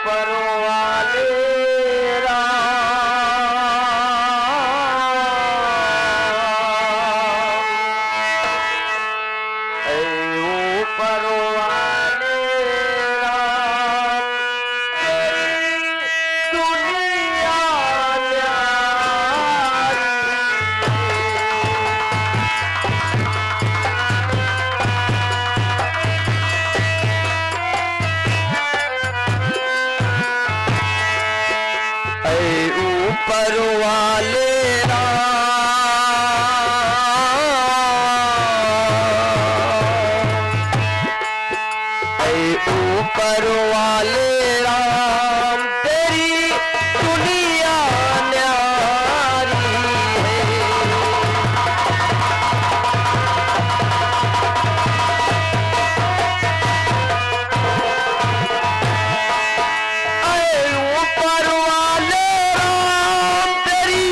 ऊपर वाले ऊपर वाले ऊपर वाले राम तेरी दुनिया न्यारी है। ऊपर वाले राम तेरी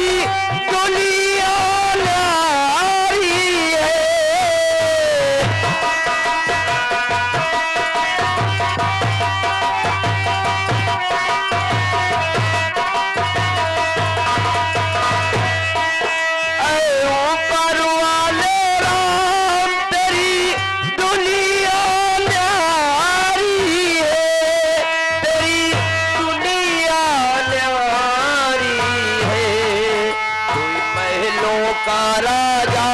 दुनिया न्यारी है। ऊपर वाले राम तेरी दुनिया न्यारी है, तेरी दुनिया न्यारी है। कोई महलों का राजा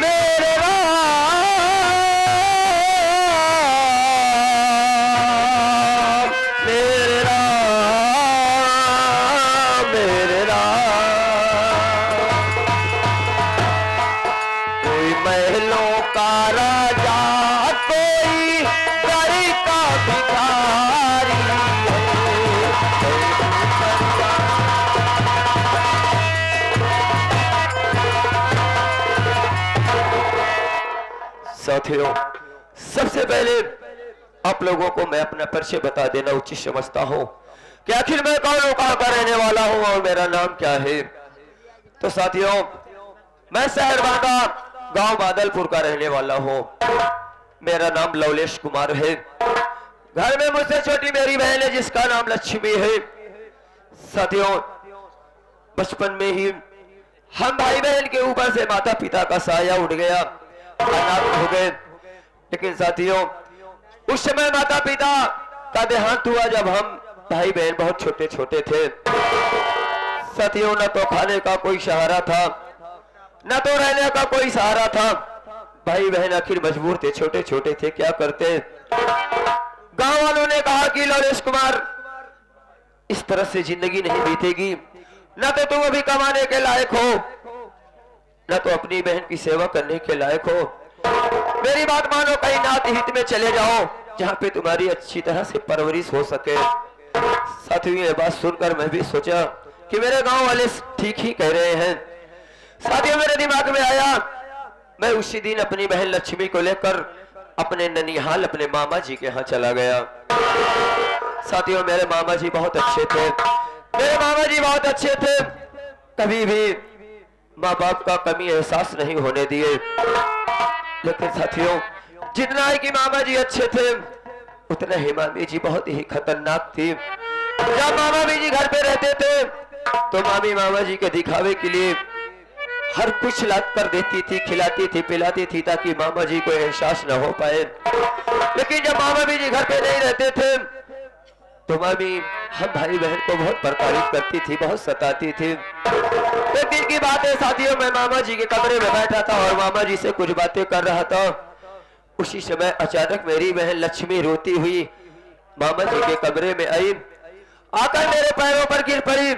मेरे राम, मेरे राम, मेरे राम। कोई महलों का राजा कोई दर का भिखारी साथियों, सबसे पहले आप लोगों को मैं अपना परिचय बता देना उचित समझता हूं कि आखिर मैं कौन हूं, कहां का रहने वाला हूं और मेरा नाम क्या है। तो साथियों, मैं शहर बांदा गांव बादलपुर का रहने वाला हूं। मेरा नाम लवलेश कुमार है। घर में मुझसे छोटी मेरी बहन है जिसका नाम लक्ष्मी है। साथियों, बचपन में ही हम भाई बहन के ऊपर से माता पिता का साया उठ गया, अनाथ हो गए। लेकिन साथियों, उस समय माता पिता का देहांत हुआ जब हम भाई बहन बहुत छोटे छोटे थे। साथियों, न तो खाने का कोई सहारा था, न तो रहने का कोई सहारा था। भाई बहन आखिर मजबूर थे, छोटे छोटे थे, क्या करते। गांव वालों ने कहा कि लवलेश कुमार, इस तरह से जिंदगी नहीं बीतेगी, न तो तुम अभी कमाने के लायक हो, न तो अपनी बहन की सेवा करने के लायक हो। मेरी बात मानो, कहीं नात हित में चले जाओ जहां पे तुम्हारी अच्छी तरह से परवरिश हो सके। साथियों, ये बात सुनकर मैं भी सोचा कि मेरे गांव वाले ठीक ही कह रहे हैं। साथियों, मेरे दिमाग में आया, मैं उसी दिन अपनी बहन लक्ष्मी को लेकर अपने ननिहाल अपने मामा जी के यहाँ चला गया। साथियों, मेरे मामा जी बहुत अच्छे थे। मेरे मामा जी बहुत अच्छे थे, कभी भी माँ बाप का कमी एहसास नहीं होने दिए। लेकिन साथियों, जितना है कि मामा जी अच्छे थे, उतना ही मामी जी बहुत ही खतरनाक थी। जब मामा जी घर पे रहते थे तो मामी मामा जी के दिखावे के लिए हर कुछ ला कर देती थी, खिलाती थी, पिलाती थी, ताकि मामा जी को एहसास न हो पाए। लेकिन जब मामा जी घर पे नहीं रहते थे तो मामी हम भाई बहन को बहुत प्रताड़ित करती थी, बहुत सताती थी। एक दिन की बात है साथियों, मैं मामा जी के कमरे में बैठा था और मामा जी से कुछ बातें कर रहा था। उसी समय अचानक मेरी बहन लक्ष्मी रोती हुई मामा जी के कमरे में आई, आकर मेरे पैरों पर गिर पड़ी,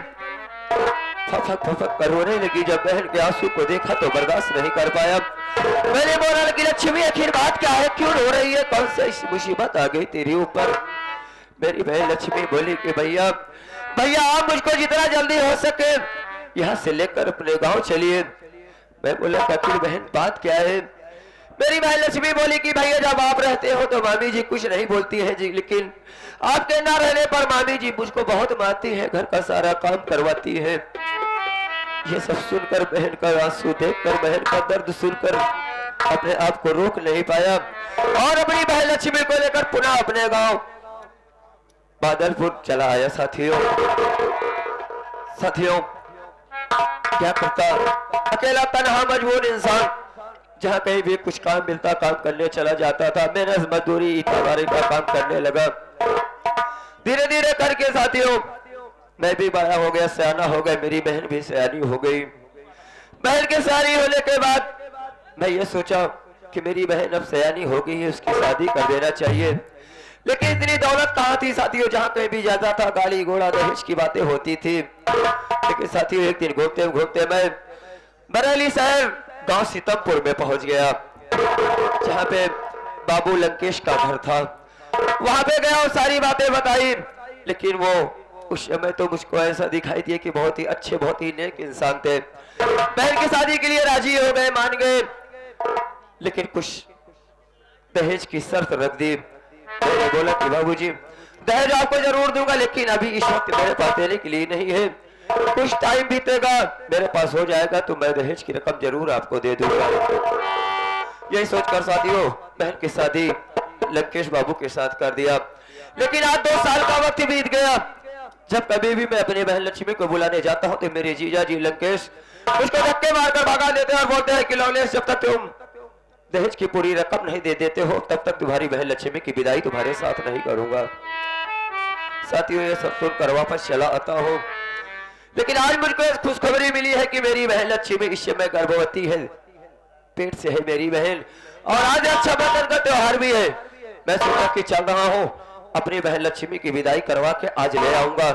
फफक फफक कर रोने लगी। जब बहन के आंसू को देखा तो बर्दाश्त नहीं कर पाया। मैंने बोला कि लक्ष्मी, आखिर बात क्या है, क्यों रो रही है, कौन सी मुसीबत आ गई तेरे ऊपर। मेरी बहन लक्ष्मी बोली कि भैया भैया आप मुझको जितना जल्दी हो सके यहाँ से लेकर अपने गांव चलिए। मैं बोला आखिर बहन बात क्या है। मेरी बहन लक्ष्मी बोली कि भैया जब आप रहते हो तो मामी जी कुछ नहीं बोलती है जी, लेकिन आपके ना रहने पर मामी जी मुझको बहुत मारती है, घर का सारा काम करवाती है। ये सब सुनकर, बहन का आंसू देखकर, बहन का दर्द सुनकर अपने आप को रोक नहीं पाया और अपनी बहन लक्ष्मी को लेकर पुनः अपने गांव बादलपुर चला आया। साथियों क्या करता अकेला तन्हा मजबूर इंसान, जहाँ कहीं भी कुछ काम मिलता काम करने चला जाता था। मेहनत मजदूरी ईटावारी का काम करने लगा। धीरे धीरे करके साथियों मैं भी बड़ा हो गया, सयाना हो गया, मेरी बहन भी सयानी हो गई। बहन के सयानी होने के बाद मैं ये सोचा कि मेरी बहन अब सयानी हो गई है, उसकी शादी कर देना चाहिए। लेकिन इतनी दौलत कहाँ थी साथियों, जहाँ कहीं भी जाता था गाड़ी घोड़ा दहेज की बातें होती थी। लेकिन साथियों एक दिन घूमते घूमते मैं बरेली शहर गांव सीतमपुर में पहुंच गया, जहाँ पे बाबू लंकेश का घर था। वहां पे गया और सारी बातें बताई। लेकिन वो उस समय तो मुझको ऐसा दिखाई दिया कि बहुत ही अच्छे बहुत ही नेक इंसान थे। बहन की शादी के लिए राजी हो गए, मान गए। लेकिन कुछ दहेज की शर्त रख दी। मैंने बोला कि बाबूजी दहेज आपको जरूर दूंगा, लेकिन अभी इस वक्त मेरे पास देने के लिए नहीं है। कुछ टाइम बीतेगा, मेरे पास हो जाएगा तो मैं दहेज की रकम जरूर आपको दे दूंगा। यही सोचकर साथियों बहन की शादी लंकेश बाबू के साथ कर दिया। लेकिन आज 2 साल का वक्त बीत गया। जब कभी भी मैं अपनी बहन लक्ष्मी को बुलाने जाता हूँ तो मेरे जीजा जी लंकेश उसको धक्के मारकर भगा देते हैं और बोलते हैं कि लवलेश जब तक तुम दहेज की पूरी रकम नहीं दे देते हो तब तक तुम्हारी बहन लक्ष्मी की विदाई तुम्हारे साथ नहीं करूंगा। साथियों ये सब सुनकर वापस चला आता हूँ। लेकिन आज मुझको खुशखबरी मिली है कि मेरी बहन लक्ष्मी इस समय गर्भवती है, पेट से है मेरी बहन, और आज रक्षाबंधन का त्योहार भी है। मैं सोचा कि चल रहा हूँ अपनी बहन लक्ष्मी की विदाई करवा के आज ले आऊंगा,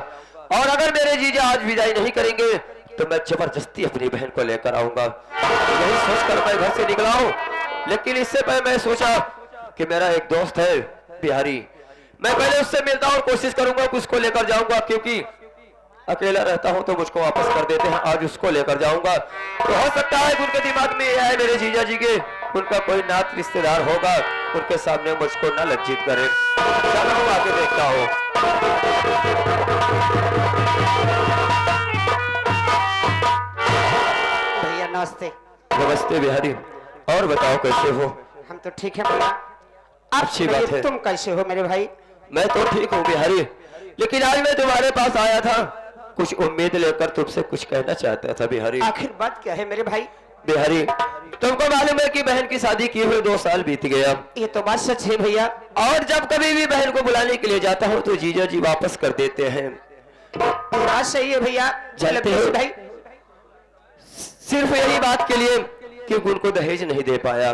और अगर मेरे जीजा आज विदाई नहीं करेंगे तो मैं जबरदस्ती अपनी बहन को लेकर आऊंगा। यही सोचकर मैं घर से निकला हूँ। लेकिन इससे पहले मैं सोचा कि मेरा एक दोस्त है बिहारी, मैं पहले उससे मिलता हूँ और कोशिश करूंगा कि उसको लेकर जाऊंगा, क्योंकि अकेला रहता हूं तो मुझको वापस कर देते हैं। आज उसको लेकर जाऊंगा तो हो सकता है उनके दिमाग में यह है मेरे जीजा जी के उनका कोई नात रिश्तेदार होगा, उनके सामने मुझको न लज्जित करे। चलो आगे देखता हूं। भैया नमस्ते। नमस्ते बिहारी, और बताओ कैसे हो? हम तो ठीक है भैया, आप अच्छी बात है। तुम कैसे हो मेरे भाई? मैं तो ठीक हूँ बिहारी, लेकिन आज मैं तुम्हारे पास आया था कुछ उम्मीद लेकर, तुमसे कुछ कहना चाहता था बिहारी। आखिर बात क्या है मेरे भाई? बिहारी तुमको मालूम है कि बहन की शादी किए हुए 2 साल बीत गया। ये तो बात सच है भैया। और जब कभी भी बहन को बुलाने के लिए जाता हूँ तो जीजा जी वापस कर देते हैं। ये बात सही है भैया। जानते हो भाई सिर्फ यही बात के लिए कि उनको दहेज नहीं दे पाया,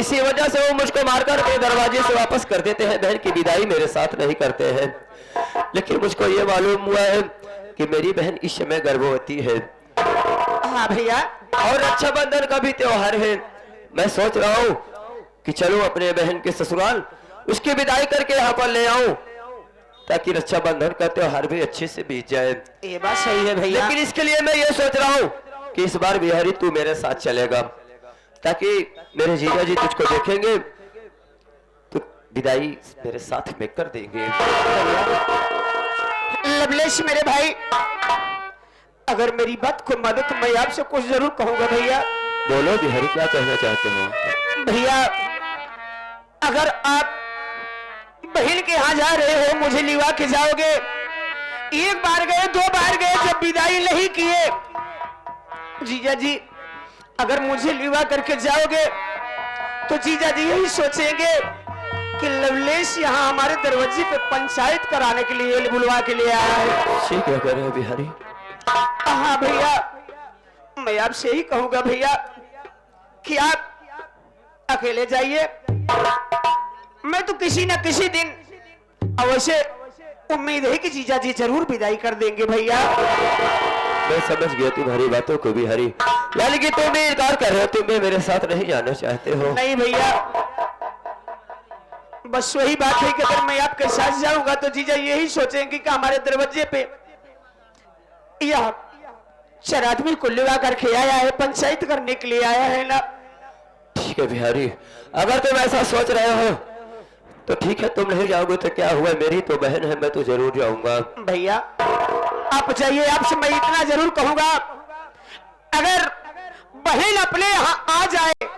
इसी वजह से वो मुझको मारकर अपने दरवाजे से वापस कर देते हैं। बहन की विदाई मेरे साथ नहीं करते हैं। लेकिन मुझको ये मालूम हुआ है कि मेरी बहन इस समय गर्भवती है। हाँ भैया, और रक्षाबंधन का भी त्योहार है। मैं सोच रहा हूँ कि चलो अपने बहन के ससुराल उसकी विदाई करके यहाँ पर ले आऊं, ताकि रक्षाबंधन का त्योहार भी अच्छे से बीत जाए। ये बात सही है भैया। लेकिन इसके लिए मैं ये सोच रहा हूँ कि इस बार बिहारी तू मेरे साथ चलेगा, ताकि मेरे जीजा जी तुझको देखेंगे तो विदाई मेरे साथ में कर देंगे। लवलेश मेरे भाई, अगर मेरी बात को मानो तो मैं आपसे कुछ जरूर कहूंगा भैया। बोलो बिहारी, क्या कहना चाहते हो? भैया अगर आप बहन के यहाँ जा रहे हो, मुझे लिवा के जाओगे, 1 बार गए 2 बार गए, जब विदाई नहीं किए, जीजा जी अगर मुझे लिवा करके जाओगे तो जीजा जी यही सोचेंगे कि लवलेश यहाँ हमारे दरवाजे पे पंचायत कराने के लिए बुलवा के लिए आया है। ठीक है कह रहे बिहारी। हाँ भैया, मैं आपसे यही कहूंगा भैया कि आप अकेले जाइए। मैं तो किसी न किसी दिन अवश्य उम्मीद है कि जीजा जी जरूर विदाई कर देंगे भैया। मैं समझ गया तुम्हारी बातों को बिहारी, यानी कि तुम भी इनकार कर रहे हो, तुम भी मेरे साथ नहीं जाना चाहते हो। नहीं भैया, बस वही बात है कि अगर मैं आपके साथ जाऊंगा तो जीजा यही सोचेंगे कि हमारे दरवाजे पे यह 4 आदमी को लिवा करके आया है, पंचायत करने के लिए आया है ना। ठीक है बिहारी, अगर तुम ऐसा सोच रहे हो तो ठीक है, तुम नहीं जाओगे तो क्या हुआ, मेरी तो बहन है, मैं तो जरूर जाऊंगा। भैया आप जाइए, आपसे मैं इतना जरूर कहूंगा, अगर बहन अपने यहाँ आ जाए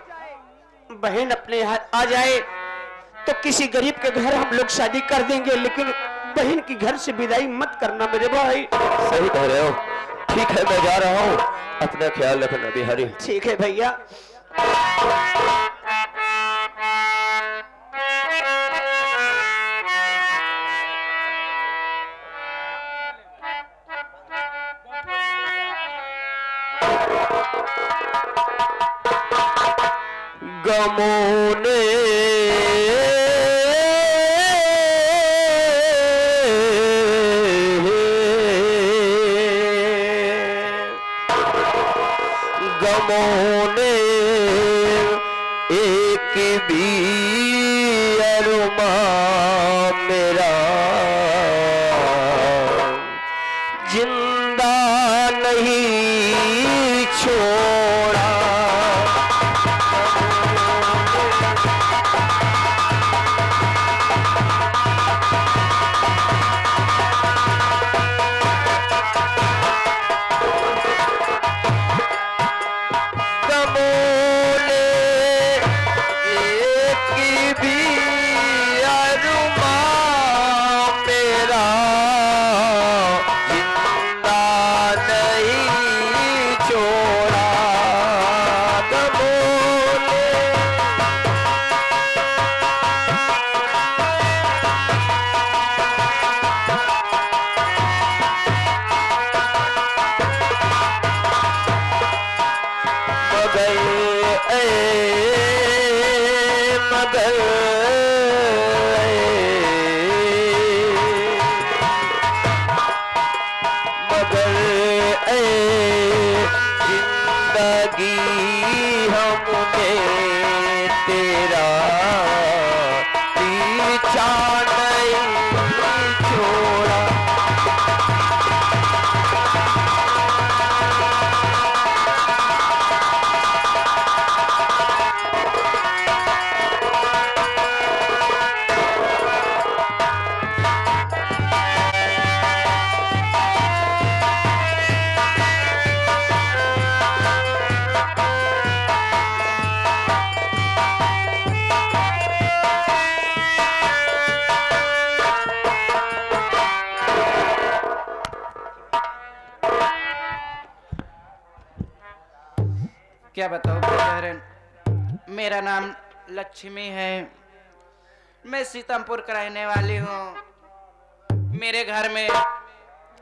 बहन अपने यहाँ आ जाए तो किसी गरीब के घर हम लोग शादी कर देंगे, लेकिन बहन की घर से विदाई मत करना मेरे भाई। सही कह रहे हो। ठीक है, मैं जा रहा हूँ, अपना ख्याल रखना बिहारी। ठीक है भैया। गमों ने एक भी अरुमा मेरा जिंदा नहीं छोड़ा। जिंदगी हमने तेरा पीछा नहीं छोड़ा। क्या बताऊं बहन, मेरा नाम लक्ष्मी है, मैं सीतामपुर का रहने वाली हूँ। मेरे घर में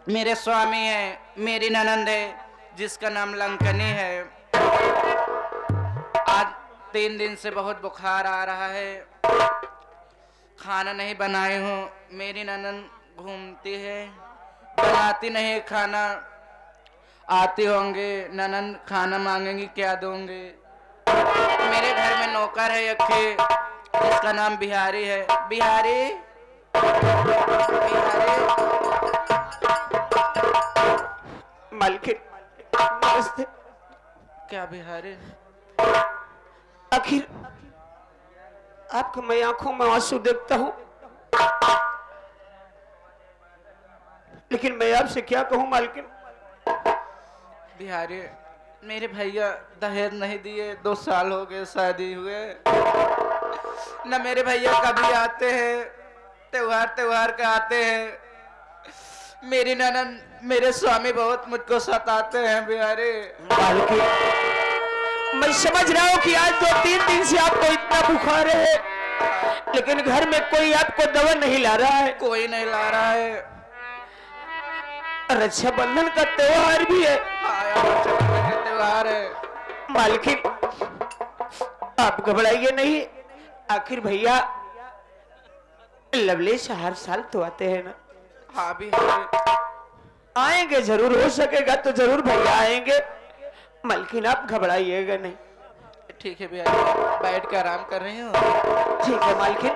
मेरे स्वामी है, मेरी ननंद है जिसका नाम लंकनी है। आज 3 दिन से बहुत बुखार आ रहा है, खाना नहीं बनाई हूँ। मेरी ननंद घूमती है, बनाती नहीं खाना। आती होंगे ननंद, खाना मांगेंगी, क्या दूंगी। मेरे घर में नौकर है एक, जिसका नाम बिहारी है। बिहारी, बिहारी। मालकिन नमस्ते। क्या बिहारी? आखिर आपको मैं आंखों में आंसू देखता हूँ, लेकिन मैं आपसे क्या कहूँ मालकिन। बिहारी, मेरे भैया दहेज नहीं दिए, 2 साल हो गए शादी हुए। न मेरे भैया कभी आते हैं, त्योहार के आते हैं। मेरी ननद, मेरे स्वामी बहुत मुझको सताते हैं बिहारी। मैं समझ रहा हूँ कि आज 2-3 दिन से आपको इतना बुखार है, लेकिन घर में कोई आपको दवा नहीं ला रहा है। कोई नहीं ला रहा है। रक्षाबंधन का त्योहार भी है। रक्षाबंधन का त्योहार है। मालकिन आप घबराइए नहीं, आखिर भैया लवलेश हर साल तो आते हैं ना। हाँ भी आएंगे, जरूर हो सकेगा तो जरूर भैया आएंगे। मालकिन आप घबराइएगा नहीं। ठीक है भैया, बैठ कर आराम कर रही हूँ। ठीक है मालकिन।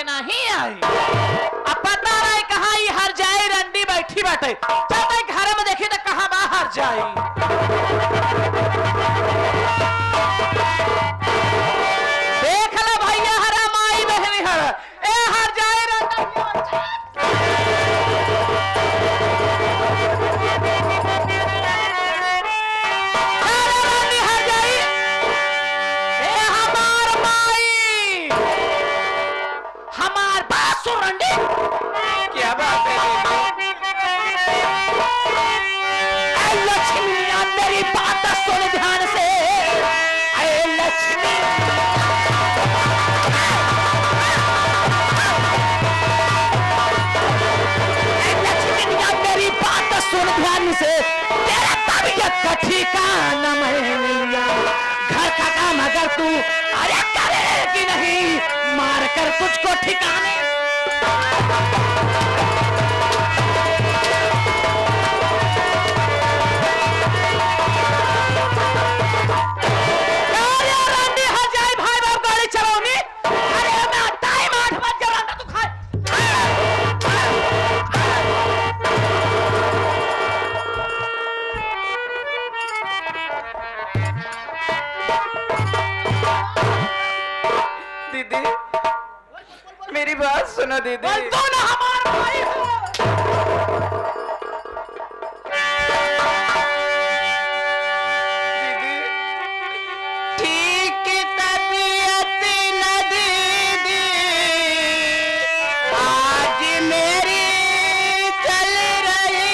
नहीं आई। अब पता रहे कहाँ बैठी बाटे चलते घर में देखी तो कहाँ बाहर जाई। देख लो भैया हरा माई बहनी हर ए हर जाए क्या बात है लक्ष्मी मेरी बात सुन ध्यान से। लक्ष्मी मेरी बात सुन ध्यान से। तेरा तबीयत का ठिकाना मैंने लिया। घर का काम अगर तू अरे करेगी नहीं मार कर तुझको ठिकाने। दीदी मेरी बात सुनो दीदी। तो ना हमारा भाई हो। दीदी ठीक तबीयत न दीदी आज मेरी चल रही।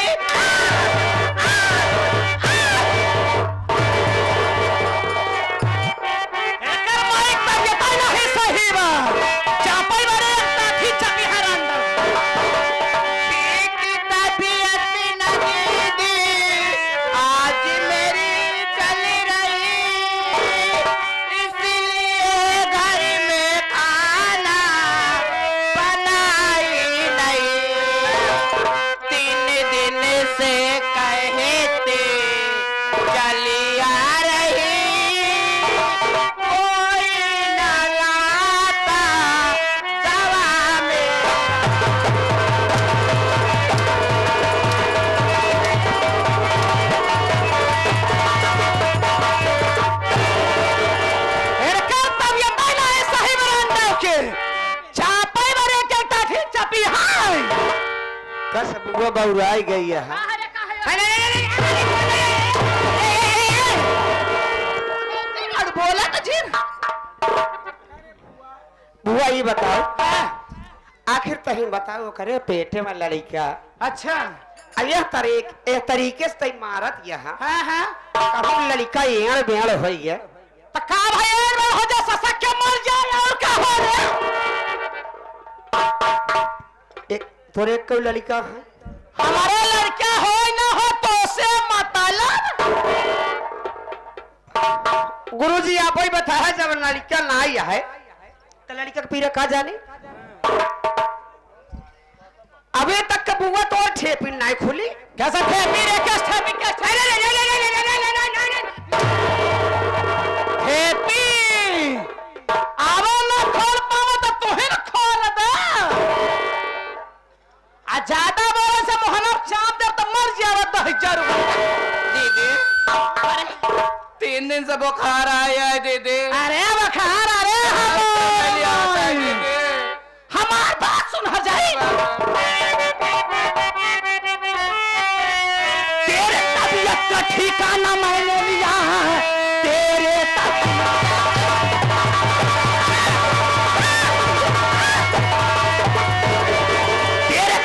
सही बात चापल बड़े ताथी चपी हर अंदर। कस बुआ बउराई गई है। बोला तो जी बुआ ये बताओ आखिर तही बताओ करे पेटे में लड़का। अच्छा यह तरीके से मारत यहाँ हाँ हाँ कहूँ लड़का एड़ बेड़ हो गया तो का भाई एड़ बेड़ हो जा ससक के मर जाए और का हो रे। एक थोड़े एक कोई लड़का है हमारा लड़का हो ना हो तो से मतलब गुरुजी आप ही बताया जब लड़का ना आया है तो लड़का का पीरा कहा जाने अभी तक का बुआ तो ठेपी नहीं खुली कैसा ठेपी रे कैसा ठेपी ठेपी आवो ना खोल पावो तो तुहे ना खोल दे आ ज्यादा बोले से मोहना चाप दे तो मर जावे तो 1000 रुपए दीदी 3 दिन से बुखार आया है दीदी। अरे बुखार अरे हमार बात सुन हजाई तेरे तबीयत का ठिकाना मैंने लिया तेरे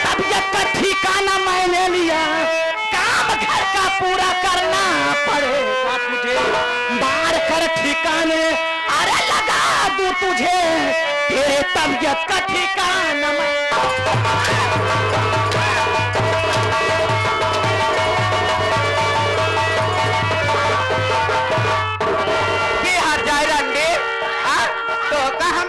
तबीयत का ठिकाना मैंने लिया। काम घर का पूरा करना पड़ेगा तुझे मार कर ठिकाने अरे लगा दूं तुझे तेरे तबीयत का ठिकाना मैं बिहार जाए रंगे तो का हम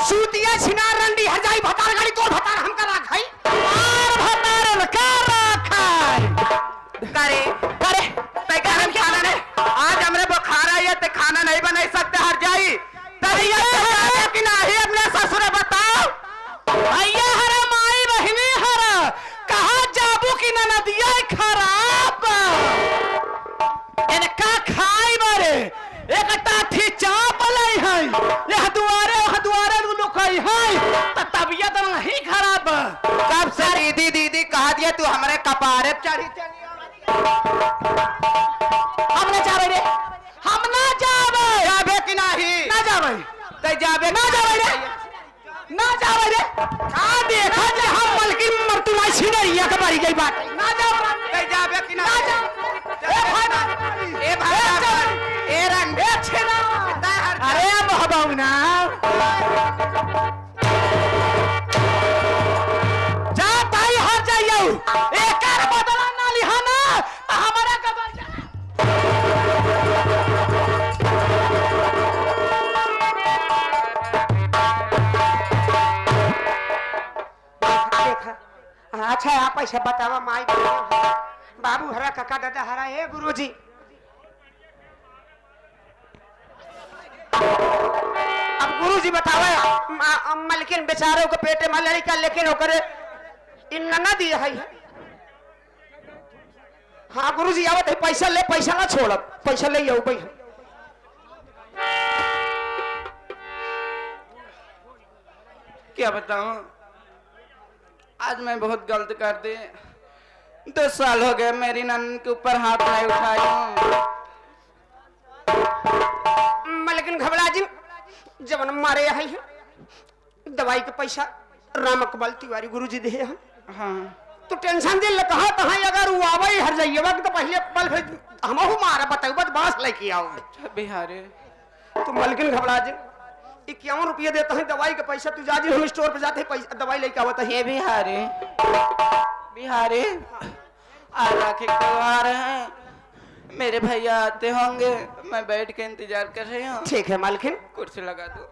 सूतिया छिनार रंडी हर जाई भतार गाड़ी तोर भतार हमका राखाई और भतार का राखाई करे करे ते गरम खाना ने आज हमरे बुखार आई है ते खाना नहीं बना सकते हर जाई तैया कि नहीं अपने ससुर बताओ भैया हरा माई बहिनी हरा कहा जाबू की ननदिया खराब इनका खाई बारे एक टाठी चाप लाई है यह दुआरे लुकाई है तो तबीयत नहीं खराब कब से दीदी दीदी कहा दिया तू हमारे कपारे चढ़ी हम ना जावे रे हम ना जावे जाबे कि नहीं ना जावे ते जाबे ना जावे रे ना जावे रे का देखा जे हम मलकी मर्तुलाई छिनरिया के बारी गई बात ना जावे ते जाबे कि ना नहीं जावे ए भाई ए रंग ए छेना अरे बहबाउना जा ताई हर जाइयो एकर बदला ना लिहाना त हमरा के बर जा देखा अच्छा आप ऐसे बतावा माई बाबू हरा काका दादा हरा हे गुरुजी अब गुरुजी बतावे मलकिन बेचारों के पेटे में लड़का लेकिन ओकरे इन नना दिया है हाँ गुरुजी आवत है पैसा ले पैसा ना छोड़ पैसा ले आओ भाई क्या बताऊं आज मैं बहुत गलत कर दी 2 साल हो गए मेरी नन के ऊपर हाथ नहीं उठाई मलकिन घबरा जी जब मारे है दवाई के पैसा राम अकबल तिवारी गुरुजी दे हैं हाँ तो टेंशन दिल कहा तहां अगर वो आवे हर जाइए वक्त तो पहले पल फिर हमहु मारा बताऊ बस बांस लेके आओ बिहारी तो मलकिन घबरा जी 51 रुपये देता है दवाई का पैसा तू जा जी हम स्टोर पे जाते हैं पैसा दवाई लेके आवत है ये बिहारी बिहारी आज राखी का त्योहार है मेरे भैया आते होंगे मैं बैठ के इंतजार कर रही हूँ ठीक है मालकिन कुर्सी लगा दो